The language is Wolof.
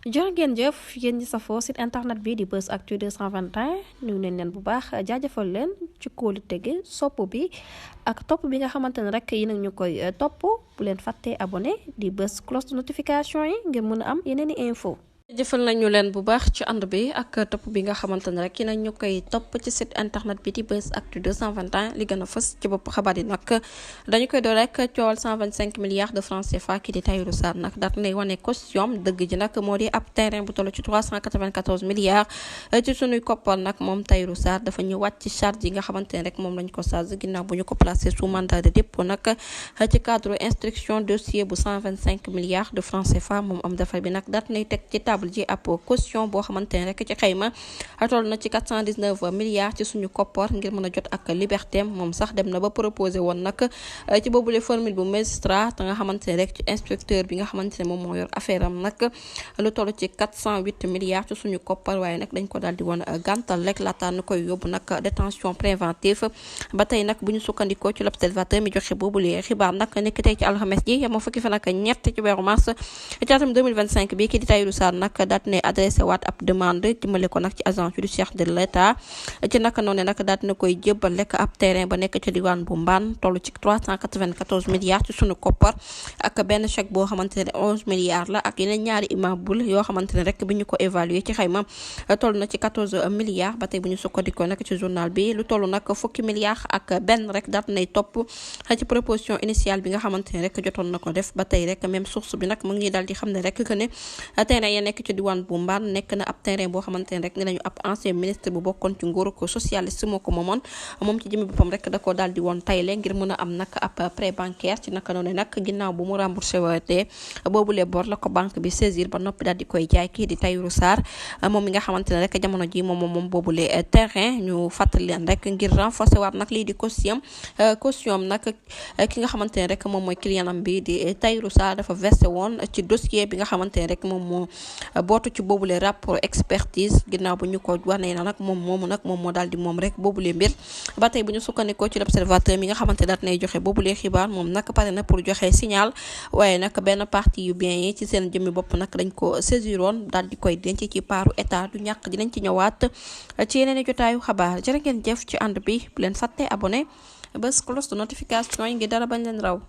jërë ngeen jëf yéen ñi safoo site internet bi di Buzz Actu 221 nuyu nañ leen bu baax jaajëfal leen ci kóolu tege sopp bi ak topp bi nga xamante ne rek yi nag ñu koy topp bu leen fàttee abonné di bës cloche de notification yi ngir mën a am yeneen i info jëfal nañu leen bu baax ci ànd bi ak topp bi nga xamante ne rek yi nag ñu koy topp ci site internet bi di Buzz Actu 221 li gën a fës ci bopp xabaar yi nag dañu koy doo rek coowal 125 milliards de francs CFA ki di Tahirou Sarr nag daat nay wane caution dëgg ji nag moo di ab terrain bu toll ci 394 milliards ci sunuy koppar nag moom Tahirou Sarr dafa ñu wàcc ci charge yi nga xamante ne rek moom lañ ko charge ginnaaw bu ñu ko placé sous mandat de dépôt nag ci cadre instruction dossier bu 125 milliards de francs CFA moom am defar bi nag daat nay teg ci table ji ab caution boo xamante ne rek ci xayma toll na ci 419 milliards ci suñu koppar ngir mën a jot ak liberté moom sax dem na ba proposé woon nag ci boobule formule bu magistrat te nga xamante ne rek ci inspecteur bi nga xamante ne moom moo yor affaire am nag lu toll ci 408 milliards ci suñu koppar waaye nag dañ ko daal di woon gàntal rek laataa nu koy yóbbu nag détention préventive ba tey nag bu ñu sukkandikoo ci l'observateur mi joxe boobule xibaar nag nekk tey ci alxames ji yamoo fukki fan ak ñett ci weeru mars ci atum 2025 bi ki di Tahirou Sarr nag daat ne adressé waat ab demande jëmale ko nag ci agent judiciaire de l'État ci naka noonu nag daat na koy jébbal lekk ab terrain ba nekk ci diwaan bu Mbaan toll ci 394 milliards ci sunu koppar ak benn chèque boo xamante ne 11 milliards la ak yeneen ñaari immeuble yoo xamante ne rek bi ñu ko évaluer ci xayma toll na ci 14 milliards ba tey bu ñu sukkandikoo nag ci journal bi lu toll nag fukki milliards ak benn rek daat nay topp ci proposition initiale bi nga xamante ne rek jotoon na ko def ba tey rek même source bi nag mu ngi daal di xam ne rek que ne terrain ya nekk ci diwaan bu Mbaan nekk na ab terrain boo xamante ne rek ne nañu ab ancien ministre bu bokkoon ci nguuru ko socialiste moo ko moomoon moom ci jëmmi boppam rek da ko daal di woon tayle ngir mën a am nag ab prêt bancaire ci naka noonu nag ginnaaw bu mu remboursé waatee boobule bor la ko banque bi saisir ba noppi daal di koy jaay kii di Tahirou Sarr moom mi nga xamante ne rek jamono ji moom boobule terrain ñu fàttali leen rek ngir renforcer waat nag lii di caution nag ki nga xamante ne rek moom mooy client am bi di Tahirou Sarr dafa versé woon ci dossier bi nga xamante ne rek moom moo bootu ci boobule rapport expertise ginnaaw bu ñu ko wanee na nag moom moo daal di moom rek boobule mbir ba tey bu ñu sukkandikoo ci l'observateur mi nga xamante daat nay joxe boobule xibaar moom nag pare na pour joxe signal waaye nag benn partie yu bien yi ci seen jëmmi bopp nag dañ ko saisiroon daal di koy denc ci paaru état du ñàkk dinañ ci ñëwaat ci yeneen i jotaayu xabaar jërë ngeen jëf ci ànd bi bu leen fàtte abonné bés cloche de notification yi ngi dara bañ leen raw